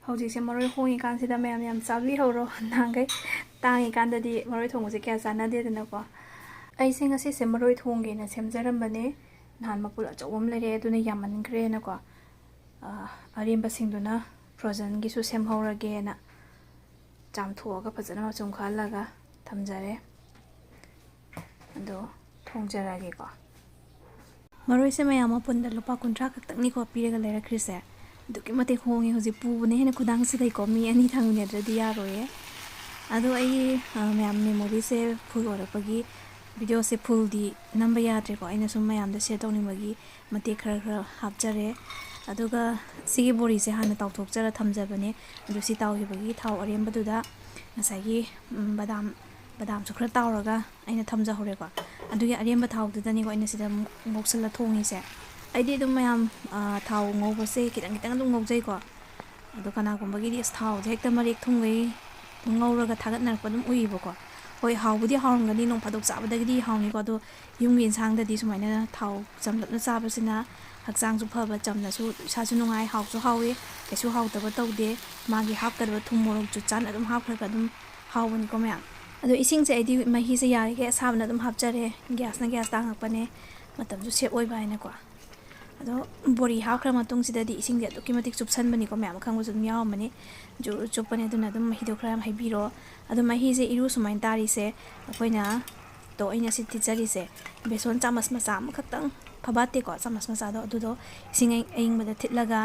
ꯍꯧꯖꯤꯛꯁꯦ ꯃꯔꯣꯏ ꯍꯣꯡꯉꯤꯀꯥꯟꯁꯤꯗ ꯃꯌꯥꯝ ꯌꯥꯝ ꯆꯥꯕꯤꯍꯧꯔꯣ ꯅꯍꯥꯟꯈꯩ ꯇꯥꯡꯉꯤꯀꯥꯟꯗꯗꯤ ꯃꯔꯣꯏ ꯊꯣꯡꯕꯁꯦ ꯀꯌꯥ ꯆꯥꯟꯅꯗꯦꯗꯅꯀꯣ ꯑꯩꯁꯦ ꯉꯁꯤꯁꯦ ꯃꯔꯣꯏ ꯊꯣꯡꯒꯦꯅ ꯁꯦꯝꯖꯔꯝꯕꯅꯦ ꯅꯍꯥꯟ ꯃꯄꯨꯜ ꯑꯆꯧꯕ ꯑꯃ ꯂꯩꯔꯛꯑꯦ ꯑꯗꯨꯅ ꯌꯥꯝꯃꯟꯈ꯭ꯔꯦꯅꯀꯣ ꯑꯔꯦꯝꯕꯁꯤꯡꯗꯨꯅ ꯐ꯭ꯔꯣꯖꯟꯒꯤꯁꯨ ꯁꯦꯝꯍꯧꯔꯒꯦꯅ ꯆꯥꯝꯊꯣꯛꯑꯒ ꯐꯖꯅ ꯃꯆꯨꯝ ꯈꯜꯂꯒ ꯊꯝꯖꯔꯦ ꯑꯗꯣ ꯊꯣꯡꯖꯔꯒꯦꯀꯣ ꯃꯔꯣꯏꯁꯦ ꯃꯌꯥꯝ ꯃꯄꯨꯟꯗ ꯂꯨꯄꯥ 50 ꯈꯛꯇꯪꯅꯤꯀꯣ ꯄꯤꯔꯒ ꯂꯩꯔꯛꯈ꯭ꯔꯤꯁꯦ ꯑꯗꯨꯛꯀꯤ ꯃꯇꯤꯛ ꯍꯣꯡꯉꯦ ꯍꯧꯖꯤꯛ ꯄꯨꯕꯅ ꯍꯦꯟꯅ ꯈꯨꯗꯥꯡꯁꯤꯗꯩꯀꯣ ꯃꯤ ꯑꯅꯤ ꯊꯥꯡꯃꯤꯟꯅꯗ꯭ꯔꯗꯤ ꯌꯥꯔꯣꯏꯌꯦ ꯑꯗꯣ ꯑꯩ ꯃꯌꯥꯝ ꯃꯦꯃꯣꯔꯤꯁꯦ ꯐꯨꯜ ꯑꯣꯏꯔꯛꯄꯒꯤ ꯚꯤꯗꯤꯑꯣꯁꯦ ꯐꯨꯜꯗꯤ ꯅꯝꯕ ꯌꯥꯗ꯭ꯔꯦꯀꯣ ꯑꯩꯅ ꯁꯨꯝ ꯃꯌꯥꯝꯗ ꯁꯦꯌꯔ ꯇꯧꯅꯤꯡꯕꯒꯤ ꯃꯇꯦꯛ ꯈꯔ ꯍꯥꯞꯆꯔꯦ ꯑꯗꯨꯒ ꯁꯤꯒꯤ ꯕꯣꯔꯤꯁꯦ ꯍꯥꯟꯅ ꯇꯥꯎꯊꯣꯛꯆꯔ ꯊꯝꯖꯕꯅꯦ ꯑꯗꯨ ꯁꯤ ꯇꯥꯎꯈꯤꯕꯒꯤ ꯊꯥꯎ ꯑꯔꯦꯝꯕꯗꯨꯗ ꯉꯁꯥꯏꯒꯤ ꯕꯗꯥꯝꯁꯨ ꯈꯔ ꯇꯥꯎꯔꯒ ꯑꯩꯅ ꯊꯝꯖꯍꯧꯔꯦꯀꯣ ꯑꯗꯨꯒꯤ ꯑꯔꯦꯝꯕ ꯊꯥꯎꯗꯨꯗꯅꯤꯀꯣ ꯑꯩꯅ ꯁꯤꯗ ꯑꯃꯨꯛ ꯉꯧꯁꯜꯂ ꯊꯣꯡꯉꯤꯁꯦ ꯑꯩꯗꯤ ꯑꯗꯨꯝ ꯃꯌꯥꯝ ꯊꯥꯎ ꯉꯧꯕꯁꯦ ꯈꯤꯇꯪ ꯑꯗꯨꯝ ꯉꯧꯖꯩꯀꯣ ꯑꯗꯣ ꯀꯅꯥꯒꯨꯝꯕꯒꯤꯗꯤ ꯊꯥꯎꯁꯦ ꯍꯦꯛꯇ ꯃꯔꯦꯛ ꯊꯨꯡꯒꯩ ꯉꯧꯔꯒ ꯊꯥꯒꯠꯅꯔꯛꯄ ꯑꯗꯨꯝ ꯎꯏꯌꯦꯕꯀꯣ ꯍꯣꯏ ꯍꯥꯎꯕꯨꯗꯤ ꯍꯥꯎꯔꯝꯒꯅꯤ ꯅꯣꯡ ꯐꯥꯗꯣꯛ ꯆꯥꯕꯗꯒꯤꯗꯤ ꯍꯥꯎꯅꯤꯀꯣ ꯑꯗꯣ ꯌꯨꯝꯒꯤ ꯏꯟꯁꯥꯡꯗꯗꯤ ꯁꯨꯃꯥꯏꯅ ꯊꯥꯎ ꯆꯝꯂꯞꯅ ꯆꯥꯕꯁꯤꯅ ꯍꯛꯆꯥꯡꯁꯨ ꯐꯕ ꯆꯝꯅꯁꯨ ꯏꯁꯥꯁꯨ ꯅꯨꯡꯉꯥꯏ ꯍꯥꯎꯁꯨ ꯍꯥꯎꯋꯤ ꯀꯩꯁꯨ ꯍꯥꯎꯇꯕ ꯇꯧꯗꯦ ꯃꯥꯒꯤ ꯍꯥꯞꯀꯗꯕ ꯊꯨꯝ ꯃꯣꯔꯣꯛ ꯆꯥꯅ ꯑꯗꯨꯝ ꯍꯥꯞꯈ꯭ꯔꯒ ꯑꯗꯨꯝ ꯍꯥꯎꯕꯅꯤꯀꯣ ꯃꯌꯥꯝ ꯑꯗꯣ ꯏꯁꯤꯡꯁꯦ ꯑꯩꯗꯤ ꯃꯍꯤꯁꯦ ꯌꯥꯔꯤꯈꯩ ꯑꯁꯥꯕꯅ ꯑꯗꯨꯝ ꯍꯥꯞꯆꯔꯦ ꯒ꯭ꯌꯥꯁ ꯇꯥꯡꯉꯛꯄꯅꯦ ꯃꯇꯝꯁꯨ ꯁꯦꯞ ꯑꯣꯏꯕ ꯍꯥꯏꯅꯀꯣ ꯑꯗꯣ ꯕꯣꯔꯤ ꯍꯥꯞꯈ꯭ꯔ ꯃꯇꯨꯡꯁꯤꯗꯗꯤ ꯏꯁꯤꯡꯁꯦ ꯑꯗꯨꯛꯀꯤ ꯃꯇꯤꯛ ꯆꯨꯞꯁꯟꯕꯅꯤꯀꯣ ꯃꯌꯥꯝ ꯈꯪꯕꯁꯨ ꯑꯗꯨꯝ ꯌꯥꯎꯔꯝꯃꯅꯤ ꯖꯨꯔ ꯆꯨꯞꯄꯅꯤ ꯑꯗꯨꯅ ꯑꯗꯨꯝ ꯃꯍꯤꯗꯣ ꯈꯔ ꯌꯥꯝ ꯍꯩꯕꯤꯔꯣ ꯑꯗꯣ ꯃꯍꯤꯁꯦ ꯏꯔꯨ ꯁꯨꯃꯥꯏꯅ ꯇꯥꯔꯤꯁꯦ ꯑꯩꯈꯣꯏꯅ ꯑꯩꯅ ꯁꯤ ꯊꯤꯠꯆꯔꯤꯁꯦ ꯕꯦꯁꯣꯟ ꯆꯥꯃꯁ ꯃꯆꯥ ꯑꯃꯈꯛꯇꯪ ꯐꯕꯥꯠꯇꯦꯀꯣ ꯆꯥꯃꯁ ꯃꯆꯥꯗꯣ ꯑꯗꯨꯗꯣ ꯏꯁꯤꯡ ꯑꯌꯤꯡꯕꯗ ꯊꯤꯠꯂꯒ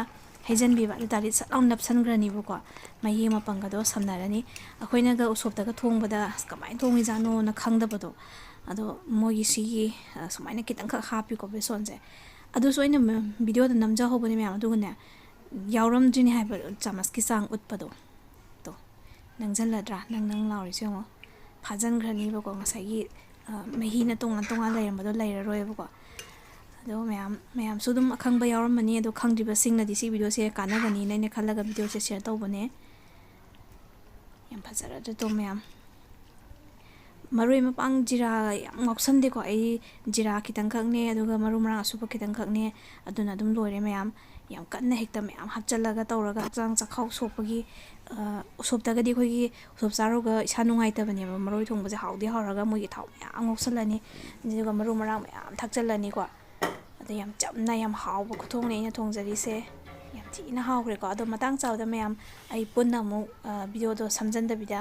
ꯍꯩꯖꯟꯕꯤꯕ ꯑꯗꯨ ꯇꯥꯔꯗꯤ ꯁꯠ ꯂꯥꯎ ꯅꯞꯁꯟꯈ꯭ꯔꯅꯤꯕꯀꯣ ꯃꯍꯤ ꯃꯄꯪꯒꯗꯣ ꯁꯝꯅꯔꯅꯤ ꯑꯩꯈꯣꯏꯅꯒ ꯎꯁꯣꯞꯇꯒ ꯊꯣꯡꯕꯗ ꯀꯃꯥꯏꯅ ꯊꯣꯡꯉꯤꯖꯥꯠꯅꯣꯅ ꯈꯪꯗꯕꯗꯣ ꯑꯗꯣ ꯃꯣꯏꯒꯤ ꯁꯤꯒꯤ ꯁꯨꯃꯥꯏꯅ ꯈꯤꯇꯪꯈꯛ ꯍꯥꯞꯄꯤꯀꯣ ꯕꯦꯁꯣꯟꯁꯦ ꯑꯗꯨꯁꯨ ꯑꯩꯅ ꯚꯤꯗꯤꯑꯣꯗ ꯅꯝꯖꯍꯧꯕꯅꯦ ꯃꯌꯥꯝ ꯑꯗꯨꯒꯅꯦ ꯌꯥꯎꯔꯝꯗ꯭ꯔꯤꯅꯦ ꯍꯥꯏꯕ ꯆꯥꯃꯁꯀꯤ ꯆꯥꯡ ꯎꯠꯄꯗꯣ ꯇꯣ ꯅꯪꯁꯤꯜꯂꯗ꯭ꯔꯥ ꯅꯪ ꯂꯥꯎꯔꯤꯁꯦ ꯌꯦꯡꯉꯣ ꯐꯥꯖꯟꯈ꯭ꯔꯅꯤꯕꯀꯣ ꯉꯁꯥꯏꯒꯤ ꯃꯍꯤꯅ ꯇꯣꯉꯥꯟ ꯂꯩꯔꯝꯕꯗꯣ ꯂꯩꯔꯔꯣꯏꯕꯀꯣ ꯑꯗꯣ ꯃꯌꯥꯝꯁꯨ ꯑꯗꯨꯝ ꯑꯈꯪꯕ ꯌꯥꯎꯔꯝꯃꯅꯤ ꯑꯗꯣ ꯈꯪꯗ꯭ꯔꯤꯕꯁꯤꯡꯅꯗꯤ ꯁꯤ ꯚꯤꯗꯤꯑꯣꯁꯦ ꯀꯥꯟꯅꯒꯅꯤꯅ ꯑꯩꯅ ꯈꯜꯂꯒ ꯚꯤꯗꯤꯑꯣꯁꯦ ꯁꯦꯌꯔ ꯇꯧꯕꯅꯦ ꯌꯥꯝ ꯐꯖꯔꯗ꯭ꯔꯗꯣ ꯃꯌꯥꯝ ꯃꯔꯣꯏ ꯃꯄꯥꯡ ꯖꯤꯔꯥ ꯌꯥꯝ ꯉꯥꯎꯁꯟꯗꯦꯀꯣ ꯑꯩ ꯖꯤꯔꯥ ꯈꯤꯇꯪꯈꯛꯅꯦ ꯑꯗꯨꯒ ꯃꯔꯨ ꯃꯔꯥꯡ ꯑꯁꯨꯕ ꯈꯤꯇꯪꯈꯛꯅꯦ ꯑꯗꯨꯅ ꯑꯗꯨꯝ ꯂꯣꯏꯔꯦ ꯃꯌꯥꯝ ꯌꯥꯝ ꯀꯟꯅ ꯍꯦꯛꯇ ꯃꯌꯥꯝ ꯍꯥꯞꯆꯜꯂꯒ ꯇꯧꯔꯒ ꯍꯛꯆꯥꯡ ꯆꯈꯥꯎ ꯁꯣꯛꯄꯒꯤ ꯎꯁꯣꯞꯇꯒꯗꯤ ꯑꯩꯈꯣꯏꯒꯤ ꯎꯁꯣꯞ ꯆꯥꯔꯨꯒ ꯏꯁꯥ ꯅꯨꯡꯉꯥꯏꯇꯕꯅꯦꯕ ꯃꯔꯣꯏ ꯊꯣꯡꯕꯁꯦ ꯍꯥꯎꯗꯤ ꯍꯥꯎꯔꯒ ꯃꯣꯏꯒꯤ ꯊꯥꯎ ꯃꯌꯥꯝ ꯉꯧꯁꯜꯂꯅꯤ ꯑꯗꯨꯒ ꯃꯔꯨ ꯃꯔꯥꯡ ꯃꯌꯥꯝ ꯊꯥꯛꯆꯜꯂꯅꯤꯀꯣ ꯑꯗꯣ ꯌꯥꯝ ꯆꯝꯅ ꯌꯥꯝ ꯍꯥꯎꯕ ꯈꯨꯊꯣꯡꯅꯦ ꯑꯩꯅ ꯊꯣꯡꯖꯔꯤꯁꯦ ꯌꯥꯝ ꯊꯤꯅ ꯍꯥꯎꯈ꯭ꯔꯦꯀꯣ ꯑꯗꯣ ꯃꯇꯥꯡ ꯆꯥꯕꯗ ꯃꯌꯥꯝ ꯑꯩ ꯄꯨꯟꯅ ꯑꯃꯨꯛ ꯚꯤꯗꯤꯑꯣꯗꯣ ꯁꯝꯖꯟꯗꯕꯤꯗ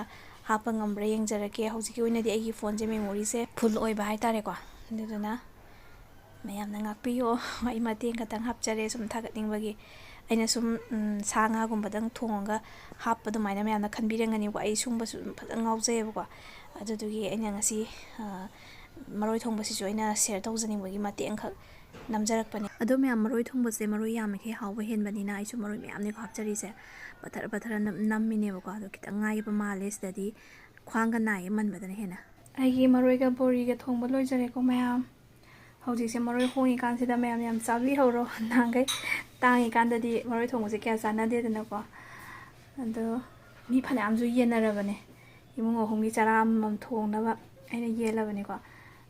ꯍꯥꯞꯄ ꯉꯝꯕ꯭ꯔꯥ ꯌꯦꯡꯖꯔꯛꯀꯦ ꯍꯧꯖꯤꯛꯀꯤ ꯑꯣꯏꯅꯗꯤ ꯑꯩꯒꯤ ꯐꯣꯟꯁꯦ ꯃꯦꯃꯣꯔꯤꯁꯦ ꯐꯨꯜ ꯑꯣꯏꯕ ꯍꯥꯏꯇꯥꯔꯦꯀꯣ ꯑꯗꯨꯗꯨꯅ ꯃꯌꯥꯝꯅ ꯉꯥꯛꯄꯤꯌꯣ ꯑꯩ ꯃꯇꯦꯡ ꯈꯛꯇꯪ ꯍꯥꯞꯆꯔꯦ ꯁꯨꯝ ꯊꯥꯒꯠꯅꯤꯡꯕꯒꯤ ꯑꯩꯅ ꯁꯨꯝ ꯁꯥ ꯉꯥꯒꯨꯝꯕꯗꯪ ꯊꯣꯡꯉꯒ ꯍꯥꯞꯄ ꯑꯗꯨꯃꯥꯏꯅ ꯃꯌꯥꯝꯅ ꯈꯟꯕꯤꯔꯝꯒꯅꯤꯀꯣ ꯑꯩ ꯁꯨꯝꯕꯁꯨ ꯑꯗꯨꯝ ꯐꯖꯅ ꯉꯥꯎꯖꯩꯌꯦꯕꯀꯣ ꯑꯗꯨꯗꯨꯒꯤ ꯑꯩꯅ ꯉꯁꯤ ꯃꯔꯣꯏ ꯊꯣꯡꯕꯁꯤꯁꯨ ꯑꯩꯅ ꯁꯦꯌꯔ ꯇꯧꯖꯅꯤꯡꯕꯒꯤ ꯃꯇꯦꯛ ꯑꯃꯈꯛ ꯅꯝꯖꯔꯛꯄꯅꯦ ꯑꯗꯣ ꯃꯌꯥꯝ ꯃꯔꯣꯏ ꯊꯣꯡꯕꯁꯦ ꯃꯔꯣꯏ ꯌꯥꯝꯃꯤꯈꯩ ꯍꯥꯎꯕ ꯍꯦꯟꯕꯅꯤꯅ ꯑꯩꯁꯨ ꯃꯔꯣꯏ ꯃꯌꯥꯝꯅꯤꯀꯣ ꯍꯥꯞꯆꯔꯤꯁꯦ ꯄꯊꯔ ꯅꯝꯃꯤꯅꯦꯕꯀꯣ ꯑꯗꯣ ꯈꯤꯇꯪ ꯉꯥꯏꯕ ꯃꯥꯜꯂꯦ ꯁꯤꯗꯗꯤ ꯈ꯭ꯋꯥꯡꯒ ꯅꯥꯏꯌꯦ ꯃꯟꯕꯗꯅ ꯍꯦꯟꯅ ꯑꯩꯒꯤ ꯃꯔꯣꯏꯒ ꯕꯣꯔꯤꯒ ꯊꯣꯡꯕ ꯂꯣꯏꯖꯔꯦꯀꯣ ꯃꯌꯥꯝ ꯍꯧꯖꯤꯛꯁꯦ ꯃꯔꯣꯏ ꯍꯣꯡꯉꯤꯀꯥꯟꯁꯤꯗ ꯃꯌꯥꯝ ꯌꯥꯝ ꯆꯥꯕꯤꯍꯧꯔꯣ ꯅꯍꯥꯟꯈꯩ ꯇꯥꯡꯉꯤꯀꯥꯟꯗꯗꯤ ꯃꯔꯣꯏ ꯊꯣꯡꯕꯁꯦꯀꯌా ꯆꯥꯟꯅꯗꯦꯗꯅꯀꯣ ꯑꯗꯣ ꯃꯤ ꯐꯅꯌꯥꯝꯁꯨ ꯌꯦꯟꯅꯔꯕꯅꯦ ꯏꯃꯨꯡ ꯑꯍꯨꯝꯒꯤ ꯆꯔꯥ ꯑꯃꯃꯝ ꯊꯣꯡꯅꯕ ꯑꯩꯅ ꯌꯦꯜꯂꯕꯅꯦꯀꯣ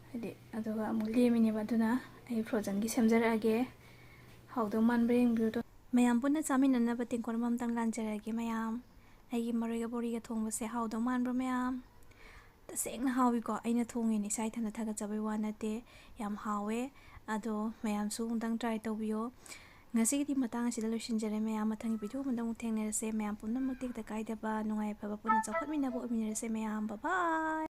ꯍꯥꯏꯗꯤ ꯑꯗꯨꯒ ꯑꯃꯨꯛ ꯂꯦꯝꯃꯤꯅꯦꯕ ꯑꯗꯨꯅ ꯑꯩ ꯐ꯭ꯔꯣꯖꯟꯒꯤ ꯁꯦꯝꯖꯔꯛꯑꯒꯦ ꯍꯥꯎꯗꯧ ꯃꯥꯟꯕ꯭ꯔꯥ ꯌꯦꯡꯕꯤꯌꯨꯗꯣ ꯃꯌꯥꯝ ꯄꯨꯟꯅ ꯆꯥꯃꯤꯟꯅꯅꯕ ꯇꯦꯡꯀꯣꯠ ꯑꯃꯃꯝꯇꯪ ꯂꯥꯟꯖꯔꯒꯦ ꯃꯌꯥꯝ ꯑꯩꯒꯤ ꯃꯔꯣꯏꯒ ꯕꯣꯔꯤꯒ ꯊꯣꯡꯕꯁꯦ ꯍꯥꯎꯗꯧ ꯃꯥꯟꯕ꯭ꯔꯥ ꯃꯌꯥꯝ ꯇꯁꯦꯡꯅ ꯍꯥꯎꯋꯤꯀꯣ ꯑꯩꯅ ꯊꯣꯡꯉꯤꯅꯦ ꯏꯁꯥ ꯏꯊꯟꯇ ꯊꯥꯒꯠꯆꯕꯩ ꯋꯥ ꯅꯠꯇꯦ ꯌꯥꯝ ꯍꯥꯎꯋꯦ ꯑꯗꯣ ꯃꯌꯥꯝꯁꯨ ꯑꯃꯨꯛꯇꯪ ꯇ꯭ꯔꯥꯏ ꯇꯧꯕꯤꯌꯣ ꯉꯁꯤꯒꯤꯗꯤ ꯃꯇꯥꯡ ꯑꯁꯤꯗ ꯂꯣꯏꯁꯤꯟꯖꯔꯦ ꯃꯌꯥꯝ ꯃꯊꯪꯒꯤ ꯚꯤꯗꯤꯑꯣ ꯑꯃꯗ ꯑꯃꯨꯛ ꯊꯦꯡꯅꯔꯁꯦ ꯃꯌꯥꯝ ꯄꯨꯝꯅꯃꯛ ꯇꯦꯛꯇ ꯀꯥꯏꯗꯕ ꯅꯨꯡꯉꯥꯏ ꯌꯥꯏꯐꯕ ꯄꯨꯟꯅ ꯆꯥꯎꯈꯠꯃꯤꯟꯅꯕ ꯑꯣꯏꯃꯤꯟꯅꯔꯁꯦ ꯃꯌꯥꯝ ꯕꯥꯏ ꯕꯥꯏ